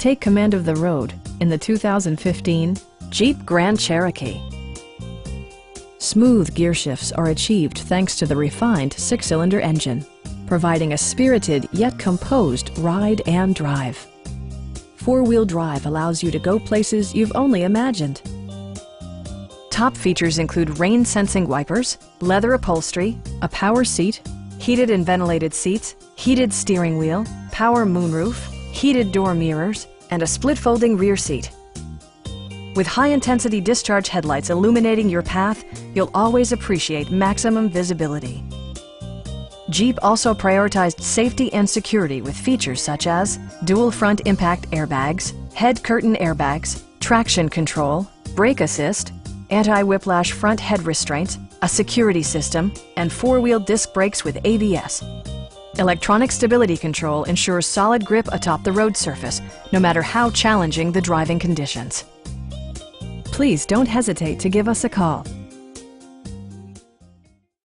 Take command of the road in the 2015 Jeep Grand Cherokee. Smooth gear shifts are achieved thanks to the refined six-cylinder engine, providing a spirited yet composed ride and drive. Four-wheel drive allows you to go places you've only imagined. Top features include rain-sensing wipers, leather upholstery, a power seat, heated and ventilated seats, heated steering wheel, power moonroof, heated door mirrors, and a split-folding rear seat. With high-intensity discharge headlights illuminating your path, you'll always appreciate maximum visibility. Jeep also prioritized safety and security with features such as dual front impact airbags, head curtain airbags, traction control, brake assist, anti-whiplash front head restraints, a security system, and four-wheel disc brakes with ABS. Electronic stability control ensures solid grip atop the road surface, no matter how challenging the driving conditions. Please don't hesitate to give us a call.